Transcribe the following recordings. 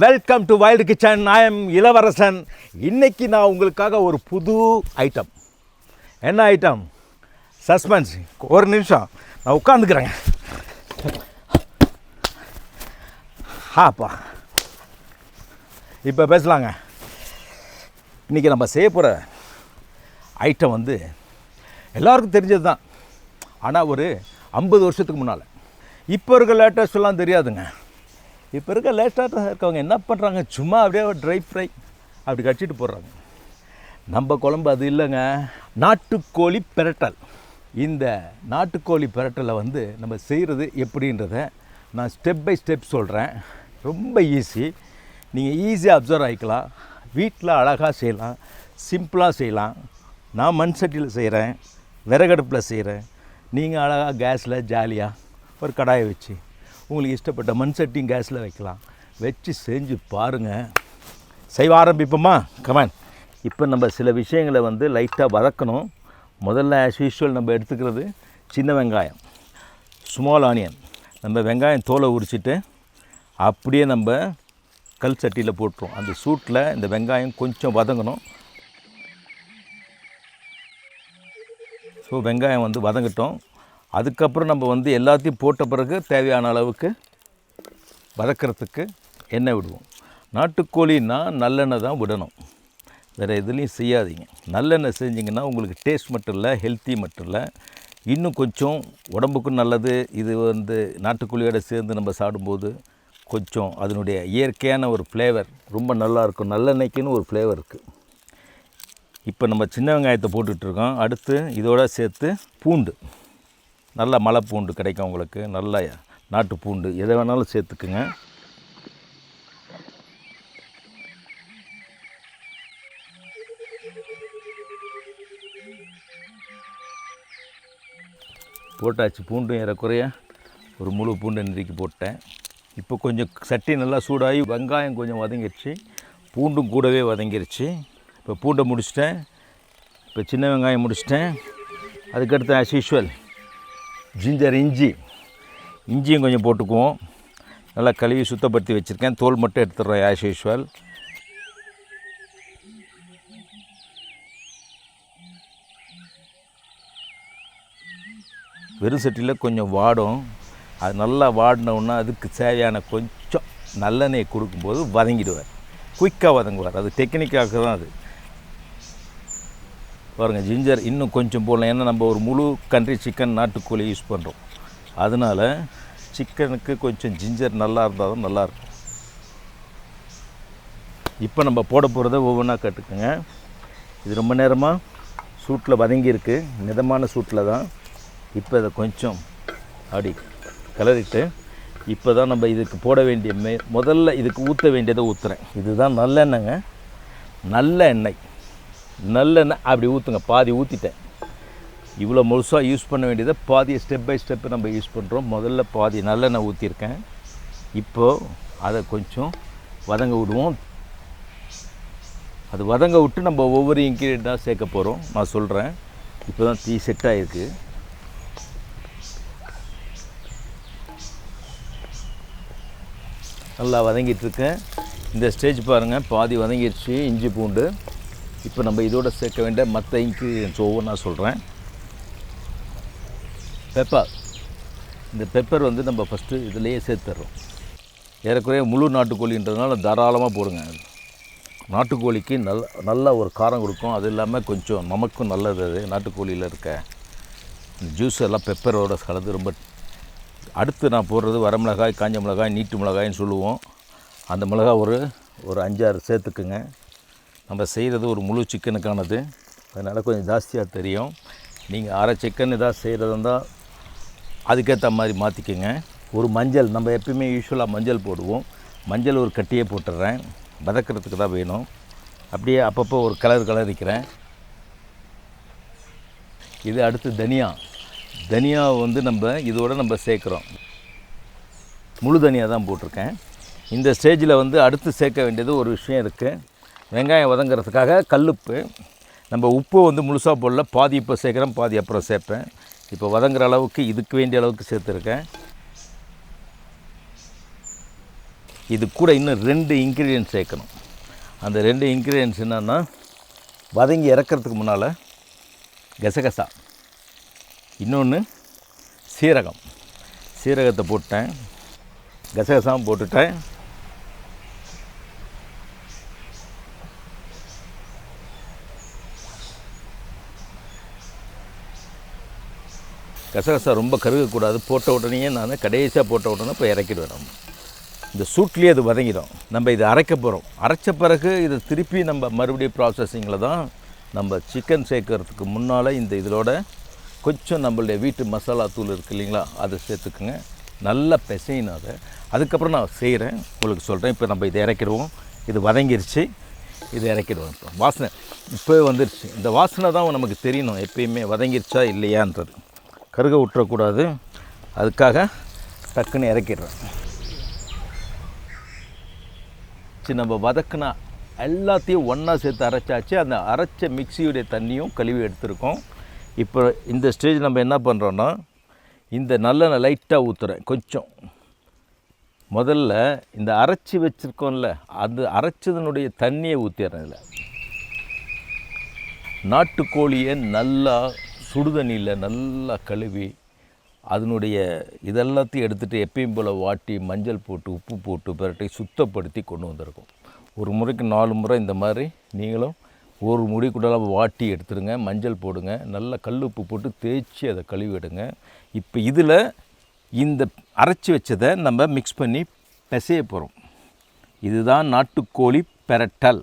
Welcome to wild kitchen. I am இளவரசன். இன்றைக்கி நான் உங்களுக்காக ஒரு புது ஐட்டம். என்ன ஐட்டம்? சஸ்பென்ஸ். ஒரு நிமிஷம் நான் உட்காந்துக்கிறேங்க. இப்போ பேசலாங்க. இன்றைக்கி நம்ம செய்ய போகிற ஐட்டம் வந்து எல்லாருக்கும் தெரிஞ்சது தான். ஆனால் ஒரு 50 வருஷத்துக்கு முன்னால். இப்போ இருக்க லேட்டஸ்ட்லாம் தெரியாதுங்க. இப்போ இருக்க லேட்டஸ்ட்டாக இருக்கவங்க என்ன பண்ணுறாங்க, சும்மா அப்படியே ட்ரை ஃப்ரை அப்படி கடிச்சிட்டு போடுறாங்க. நம்ம குழம்பு அது இல்லைங்க. நாட்டுக்கோழி பிரட்டல். இந்த நாட்டுக்கோழி பிரட்டலை வந்து நம்ம செய்கிறது எப்படின்றத நான் ஸ்டெப் பை ஸ்டெப் சொல்கிறேன். ரொம்ப ஈஸி. நீங்கள் ஈஸியாக அப்சர்வ் ஆகிக்கலாம். வீட்டில் அழகாக செய்யலாம், சிம்பிளாக செய்யலாம். நான் மண் சட்டியில் செய்கிறேன், விறகடுப்பில் செய்கிறேன். நீங்கள் அழகாக கேஸில் ஜாலியாக ஒரு கடாயை வச்சு உங்களுக்கு இஷ்டப்பட்ட மண் சட்டியும் கேஸில் வைக்கலாம். வச்சு செஞ்சு பாருங்கள். செய்ய ஆரம்பிப்போமா? கமான். இப்போ நம்ம சில விஷயங்களை வந்து லைட்டாக வதக்கணும். முதல்ல ஆஸ் யூஷுவல் நம்ம எடுத்துக்கிறது சின்ன வெங்காயம், ஸ்மால் ஆனியன். நம்ம வெங்காயம் தோலை உரிச்சிட்டு அப்படியே நம்ம கல் சட்டியில் போட்டுருவோம். அந்த சூட்டில் இந்த வெங்காயம் கொஞ்சம் வதங்கணும். ஸோ வெங்காயம் வந்து வதங்கட்டும். அதுக்கப்புறம் நம்ம வந்து எல்லாத்தையும் போட்ட பிறகு தேவையான அளவுக்கு வதக்கிறதுக்கு எண்ணெய் விடுவோம். நாட்டுக்கோழின்னா நல்லெண்ணெய் தான் விடணும், வேறு எதுலேயும் செய்யாதீங்க. நல்லெண்ணெய் செஞ்சிங்கன்னா உங்களுக்கு டேஸ்ட் மட்டும் இல்லை, ஹெல்த்தி மட்டும் இல்லை, இன்னும் கொஞ்சம் உடம்புக்கும் நல்லது. இது வந்து நாட்டுக்கோழியோடு சேர்ந்து நம்ம சாப்பிடும்போது கொஞ்சம் அதனுடைய இயற்கையான ஒரு ஃப்ளேவர் ரொம்ப நல்லாயிருக்கும். நல்லெண்ணெய்க்குன்னு ஒரு ஃப்ளேவர் இருக்குது. இப்போ நம்ம சின்ன வெங்காயத்தை போட்டுட்ருக்கோம். அடுத்து இதோட சேர்த்து பூண்டு, நல்ல மலை பூண்டு கிடைக்கும் உங்களுக்கு, நல்ல நாட்டு பூண்டு, எதை வேணாலும் சேர்த்துக்குங்க. போட்டாச்சு. பூண்டும் ஏறக்குறைய ஒரு முழு பூண்டு நறுக்கி போட்டேன். இப்போ கொஞ்சம் சட்டி நல்லா சூடாகி வெங்காயம் கொஞ்சம் வதங்கிடுச்சு, பூண்டும் கூடவே வதங்கிருச்சு. இப்போ பூண்டை முடிச்சிட்டேன், இப்போ சின்ன வெங்காயம் முடிச்சிட்டேன். அதுக்கடுத்து ஆஸ் யூஷுவல் ஜிஞ்சர், இஞ்சியும் கொஞ்சம் போட்டுக்குவோம். நல்லா கழுவி சுத்தப்படுத்தி வச்சுருக்கேன். தோல் மட்டும் எடுத்துடுறோம் ஆஸ் யூஷுவல். வெறும் சட்டியில் கொஞ்சம் வாடும். அது நல்லா வாடினோன்னா அதுக்கு தேவையான கொஞ்சம் நல்லெண்ணெயை கொடுக்கும்போது வதங்கிடுவார், குயிக்காக வதங்குவார். அது டெக்னிக்காக தான் அது. பாருங்கள், ஜிஞ்சர் இன்னும் கொஞ்சம் போடலாம். ஏன்னா நம்ம ஒரு முழு கண்ட்ரி சிக்கன் நாட்டுக்கோழி யூஸ் பண்ணுறோம். அதனால் சிக்கனுக்கு கொஞ்சம் ஜிஞ்சர் நல்லா இருந்தால் தான் நல்லாயிருக்கும். இப்போ நம்ம போட போகிறத ஒவ்வொன்றா கட்டுக்குங்க. இது ரொம்ப நேரமாக சூட்டில் வதங்கியிருக்கு, மிதமான சூட்டில் தான். இப்போ இதை கொஞ்சம் அப்படி கிளறிட்டு இப்போ தான் நம்ம இதுக்கு போட வேண்டிய முதல்ல இதுக்கு ஊற்ற வேண்டியதை ஊற்றுறேன். இதுதான் நல்லெண்ணெய்ங்க. நல்லெண்ணெய் அப்படி ஊற்றுங்க. பாதி ஊற்றிட்டேன். இவ்வளோ முழுசாக யூஸ் பண்ண வேண்டியதை பாதியை ஸ்டெப் பை ஸ்டெப்பு நம்ம யூஸ் பண்ணுறோம். முதல்ல பாதி நல்லெண்ணெய் ஊற்றிருக்கேன். இப்போது அதை கொஞ்சம் வதங்க விடுவோம். அது வதங்க விட்டு நம்ம ஒவ்வொரு இன்க்ரீடியண்ட்டாக சேர்க்க போகிறோம். நான் சொல்கிறேன். இப்போ தான் தீ செட் ஆகிருக்கு. நல்லா வதங்கிட்டுருக்கேன். இந்த ஸ்டேஜ் பாருங்கள், பாதி வதங்கிடுச்சு இஞ்சி பூண்டு. இப்போ நம்ம இதோடு சேர்க்க வேண்டிய மற்ற இன்க்ரீடியன்ட்ஸ் ஒவ்வொன்றா சொல்கிறேன். பெப்பர். இந்த பெப்பர் வந்து நம்ம ஃபஸ்ட்டு இதிலையே சேர்த்துட்றோம். ஏறக்குறைய முழு நாட்டுக்கோழின்றதுனால தாராளமாக போடுங்க. நாட்டுக்கோழிக்கு நல்ல ஒரு காரம் கொடுக்கும். அது இல்லாமல் கொஞ்சம் நமக்கும் நல்லது. அது நாட்டுக்கோழியில் இருக்க இந்த ஜூஸ் எல்லாம் பெப்பரோட கலந்து ரொம்ப. அடுத்து நான் போடுறது வரமிளகாய், காஞ்ச மிளகாய், நீட்டு மிளகாய்ன்னு சொல்லுவோம். அந்த மிளகாய் ஒரு 5-6 சேர்த்துக்குங்க. நம்ம செய்கிறது ஒரு முழு சிக்கனுக்கானது, அதனால் கொஞ்சம் ஜாஸ்தியாக தெரியும். நீங்கள் அரை சிக்கன் ஏதாவது செய்கிறதா இருந்தால் அதுக்கேற்ற மாதிரி மாற்றிக்கோங்க. ஒரு மஞ்சள், நம்ம எப்பயுமே யூஸ்வலாக மஞ்சள் போடுவோம். மஞ்சள் ஒரு கட்டியே போட்டுடுறேன், வதக்கிறதுக்கு தான் வேணும். அப்படியே அப்பப்போ ஒரு கலரிக்கிறேன். இது அடுத்து தனியா வந்து நம்ம சேர்க்குறோம். முழு தனியா தான் போட்டிருக்கேன். இந்த ஸ்டேஜில் வந்து அடுத்து சேர்க்க வேண்டியது ஒரு விஷயம் இருக்குது. வெங்காயம் வதங்கிறதுக்காக கல்லுப்பு. நம்ம உப்பு வந்து முழுசாக போடல, பாதி இப்போ சேர்க்குறேன், பாதி அப்புறம் சேர்ப்பேன். இப்போ வதங்குற அளவுக்கு இதுக்கு வேண்டிய அளவுக்கு சேர்த்துருக்கேன். இது கூட இன்னும் 2 இன்க்ரீடியன்ட் சேர்க்கணும். அந்த 2 இன்க்ரீடியன்ட்ஸ் என்னென்னா, வதங்கி இறக்கிறதுக்கு முன்னால் கசகசா, இன்னொன்று சீரகம். சீரகத்தை போட்டேன், கசகசாவும் போட்டுட்டேன். கசகசா ரொம்ப கருகக்கூடாது. போட்ட உடனே நான் கடைசியாக போட்ட உடனே இப்போ இறக்கிடுவேன். நம்ம இந்த சூட்லேயே அது வதங்கிடும். நம்ம இதை அரைக்க போகிறோம். அரைச்ச பிறகு இதை திருப்பி நம்ம மறுபடியும் ப்ராசஸிங்கில் தான் நம்ம சிக்கன் சேர்க்கறதுக்கு முன்னால் இந்த இதோட கொஞ்சம் நம்மளுடைய வீட்டு மசாலா தூள் இருக்குது இல்லைங்களா, அதை சேர்த்துக்குங்க. நல்லா பிசையணும் அதை. அதுக்கப்புறம் நான் செய்கிறேன், உங்களுக்கு சொல்கிறேன். இப்போ நம்ம இதை இறக்கிடுவோம். இது வதங்கிருச்சு, இதை இறக்கிடுவோம். இப்போ வாசனை இப்போவே வந்துருச்சு. இந்த வாசனை தான் நமக்கு தெரியணும் எப்பயுமே வதங்கிருச்சா இல்லையான்றது. கருக விட்டுறக்கூடாது, அதுக்காக டக்குன்னு இறக்கிடுறேன். நம்ம வதக்குனா எல்லாத்தையும் ஒன்றா சேர்த்து அரைச்சாச்சு. அந்த அரைச்ச மிக்சியுடைய தண்ணியும் கழுவி எடுத்துருக்கோம். இப்போ இந்த ஸ்டேஜ் நம்ம என்ன பண்ணுறோன்னா, இந்த நல்லெண்ணெய் லைட்டாக ஊற்றுறேன் கொஞ்சம். முதல்ல இந்த அரைச்சி வச்சுருக்கோம்ல, அது அரைச்சதனுடைய தண்ணியை ஊற்றிடுறேன். இதில் நாட்டுக்கோழியை நல்லா சுடுதண்ணியில் நல்லா கழுவி அதனுடைய இதெல்லாத்தையும் எடுத்துகிட்டு எப்பயும் போல் வாட்டி மஞ்சள் போட்டு உப்பு போட்டு பிரட்டி சுத்தப்படுத்தி கொண்டு வந்திருக்கோம். ஒரு முறைக்கு 4 முறை இந்த மாதிரி நீங்களும் ஒரு முடி கூட வாட்டி எடுத்துடுங்க. மஞ்சள் போடுங்க, நல்லா கல் உப்பு போட்டு தேய்ச்சி அதை கழுவிடுங்க. இப்போ இதில் இந்த அரைச்சி வச்சதை நம்ம மிக்ஸ் பண்ணி பிசைய போகிறோம். இதுதான் நாட்டுக்கோழி பெரட்டல்.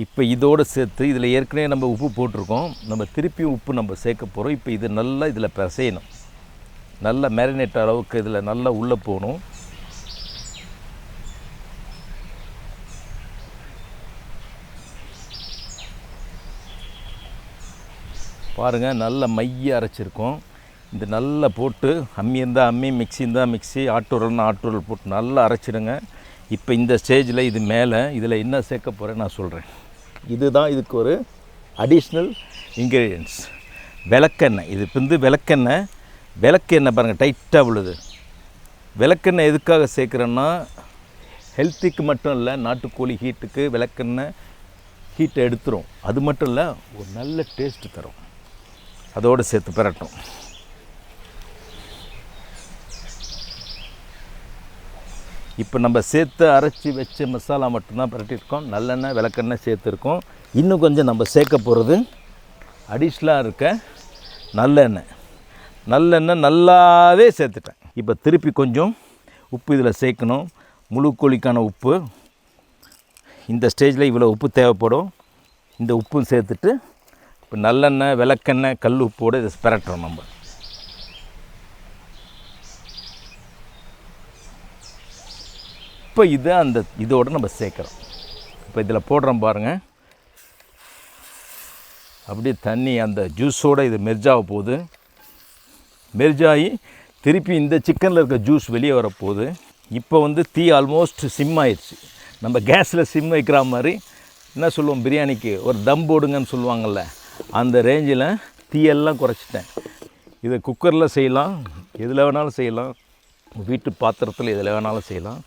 இப்போ இதோடு சேர்த்து இதில் ஏற்கனவே நம்ம உப்பு போட்டிருக்கோம், நம்ம திருப்பியும் உப்பு நம்ம சேர்க்க போகிறோம். இப்போ இது நல்லா இதில் பிசையணும். நல்லா மேரினேட் அளவுக்கு இதில் நல்லா உள்ளே போகணும். பாருங்கள், நல்ல மைய அரைச்சிருக்கோம். இந்த நல்லா போட்டு அம்மி இருந்தால் அம்மி, மிக்ஸி இருந்தால் மிக்ஸி, ஆட்டுரல்னா ஆட்டுரல் போட்டு நல்லா அரைச்சிடுங்க. இப்போ இந்த ஸ்டேஜில் இது மேலே இதில் என்ன சேர்க்க போகிறேன்னு நான் சொல்கிறேன். இதுதான் இதுக்கு ஒரு அடிஷ்னல் இன்க்ரீடியன்ட்ஸ், விளக்கெண்ணெய். இது வந்து விளக்கெண்ணெய். விளக்கெண்ணெய் பாருங்கள் டைட்டாக விழுது. விளக்கெண்ணெய் எதுக்காக சேர்க்குறேன்னா, ஹெல்த்துக்கு மட்டும் இல்லை, நாட்டுக்கோழி ஹீட்டுக்கு விளக்கெண்ணெய் ஹீட்டை எடுத்துரும். அது மட்டும் இல்லை, ஒரு நல்ல டேஸ்ட்டு தரும். அதோடு சேர்த்து பெரட்டும். இப்போ நம்ம சேர்த்து அரைச்சி வச்ச மசாலா மட்டும்தான் பரட்டியிருக்கோம். நல்லெண்ணெய் விளக்கெண்ணெய் சேர்த்துருக்கோம். இன்னும் கொஞ்சம் நம்ம சேர்க்க போகிறது அடிஷ்னலாக இருக்க நல்லெண்ணெய். நல்லெண்ணெய் நல்லாவே சேர்த்துட்டேன். இப்போ திருப்பி கொஞ்சம் உப்பு இதில் சேர்க்கணும். முழு கோழிக்கான உப்பு. இந்த ஸ்டேஜில் இவ்வளோ உப்பு தேவைப்படும். இந்த உப்பும் சேர்த்துட்டு இப்போ நல்லெண்ணெய் விளக்கெண்ணெய் கல் உப்போடு இதை பரட்டுறோம். நம்ம இப்போ இதை அந்த இதோடு நம்ம சேர்க்குறோம். இப்போ இதில் போடுறோம் பாருங்கள், அப்படியே தண்ணி அந்த ஜூஸோடு இது மெர்ஜாக போகுது. மெர்ஜாகி திருப்பி இந்த சிக்கனில் இருக்க ஜூஸ் வெளியே வரப்போகுது. இப்போ வந்து தீ ஆல்மோஸ்ட் சிம் ஆயிடுச்சு. நம்ம கேஸில் சிம் வைக்கிற மாதிரி என்ன சொல்லுவோம், பிரியாணிக்கு ஒரு தம் போடுங்கன்னு சொல்லுவாங்கள்ல, அந்த ரேஞ்சில் தீயெல்லாம் குறைச்சிட்டேன். இதை குக்கரில் செய்யலாம், எதில் வேணாலும் செய்யலாம், வீட்டு பாத்திரத்தில் எதில் வேணாலும் செய்யலாம்.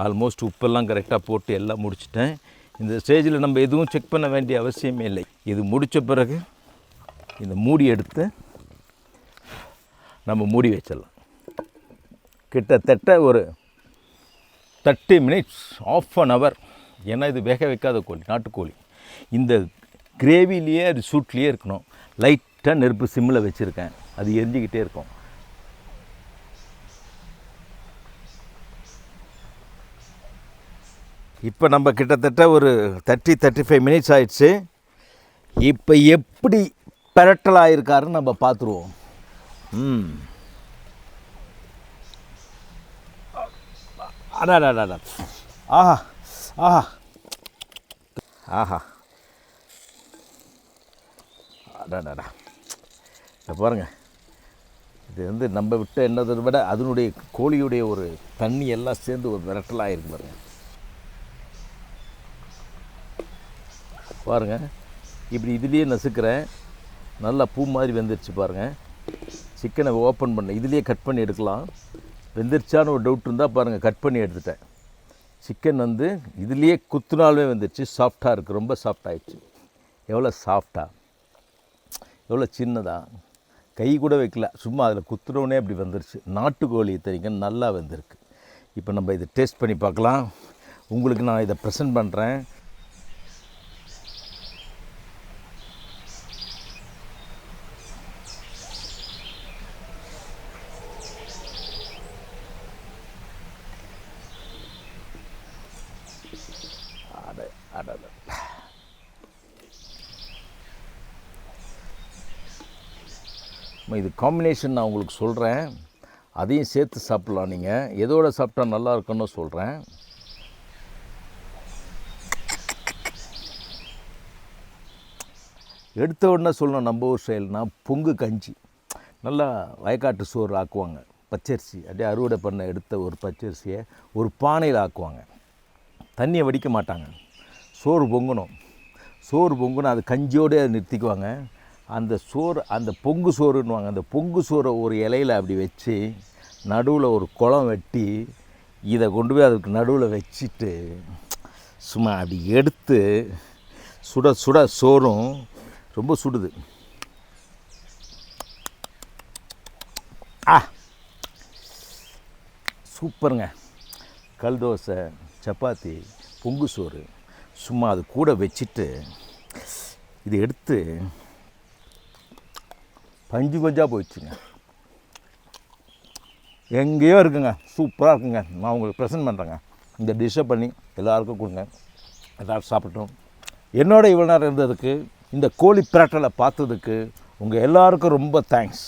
ஆல்மோஸ்ட் உப்பெல்லாம் கரெக்டாக போட்டு எல்லாம் முடிச்சிட்டேன். இந்த ஸ்டேஜில் நம்ம எதுவும் செக் பண்ண வேண்டிய அவசியமே இல்லை. இது முடித்த பிறகு இந்த மூடி எடுத்து நம்ம மூடி வச்சிடலாம். கிட்டத்தட்ட ஒரு 30 மினிட்ஸ், ½ அன் ஹவர். ஏன்னா இது வேக வைக்காத கோழி, நாட்டுக்கோழி. இந்த கிரேவிலேயே அது சூட்லேயே இருக்கணும். லைட்டாக நெருப்பு சிம்மில் வச்சுருக்கேன், அது எரிஞ்சிக்கிட்டே இருக்கும். இப்போ நம்ம கிட்டத்தட்ட ஒரு 30-35 மினிட்ஸ் ஆயிடுச்சு. இப்போ எப்படி பெரட்டல் ஆகிருக்காருன்னு நம்ம பார்த்துருவோம். அடாடாடா, ஆஹா ஆஹா ஆஹா, அடாடாடா. இதை பாருங்கள், இது வந்து நம்ம விட்ட என்னதை விட அதனுடைய கோழியுடைய ஒரு தண்ணி எல்லாம் சேர்ந்து ஒரு விரட்டலாக இருக்கு பாருங்கள். பாருங்கள், இப்படி இதுலேயே நசுக்கிறேன். நல்லா பூ மாதிரி வெந்துருச்சு பாருங்கள். சிக்கனை ஓப்பன் பண்ண இதுலேயே கட் பண்ணி எடுக்கலாம். வெந்துருச்சான்னு ஒரு டவுட் இருந்தால் பாருங்கள், கட் பண்ணி எடுத்துட்டேன். சிக்கன் வந்து இதுலேயே குத்துனாலுமே வந்துருச்சு, சாஃப்டாக இருக்குது, ரொம்ப சாஃப்டாகிடுச்சு. எவ்வளோ சாஃப்டாக, எவ்வளோ சின்னதாக, கை கூட வைக்கல, சும்மா அதில் குத்துனோடனே அப்படி வந்துருச்சு. நாட்டுக்கோழி தெரியுங்க, நல்லா வெந்திருக்கு. இப்போ நம்ம இதை டேஸ்ட் பண்ணி பார்க்கலாம். உங்களுக்கு நான் இதை ப்ரெசென்ட் பண்ணுறேன். இது காம்பினேஷன் நான் உங்களுக்கு சொல்கிறேன், அதையும் சேர்த்து சாப்பிட்லாம். நீங்கள் எதோட சாப்பிட்டா நல்லா இருக்குன்னு சொல்கிறேன். எடுத்த உடனே சொல்லணும், நம்ம ஊர் ஸ்டைல்னா பொங்கு கஞ்சி, நல்லா வயக்காட்டு சோறு ஆக்குவாங்க. பச்சரிசி அப்படியே அறுவடை பண்ண எடுத்த ஒரு பச்சரிசியை ஒரு பானையில் ஆக்குவாங்க. தண்ணியை வடிக்க மாட்டாங்க, சோறு பொங்கணும். சோறு பொங்குனா அது கஞ்சியோடு அதை நிறுத்திக்குவாங்க. அந்த சோறு, அந்த பொங்கு சோறுன்னுவாங்க. அந்த பொங்கு சோறை ஒரு இலையில் அப்படி வச்சு நடுவில் ஒரு குளம் வெட்டி இதை கொண்டு போய் அதுக்கு நடுவில் வச்சுட்டு சும்மா அப்படி எடுத்து சுட சுட சோறும் ரொம்ப சுடுது. சூப்பருங்க. கல் தோசை, சப்பாத்தி, பொங்கு சோறு சும்மா அது கூட வச்சுட்டு இது எடுத்து பஞ்சு பஞ்சாக போயிடுச்சுங்க. எங்கேயோ இருக்குங்க, சூப்பராக இருக்குங்க. நான் உங்களுக்கு ப்ரெசென்ட் பண்ணுறேங்க. இந்த டிஷ்ஷை பண்ணி எல்லாருக்கும் கொடுங்க, எல்லோரும் சாப்பிட்டோம். என்னோட இவ்வளோ நேரம் இருந்ததுக்கு, இந்த கோழி பிரட்டலை பார்த்ததுக்கு உங்கள் எல்லாருக்கும் ரொம்ப தேங்க்ஸ்.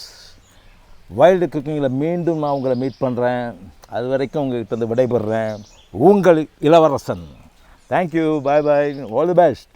வைல்டு குக்கிங்கில் மீண்டும் நான் உங்களை மீட் பண்ணுறேன். அது வரைக்கும் உங்கள்கிட்ட வந்து விடைபெறுறேன். உங்கள் இளவரசன். Thank you, bye bye, all the best.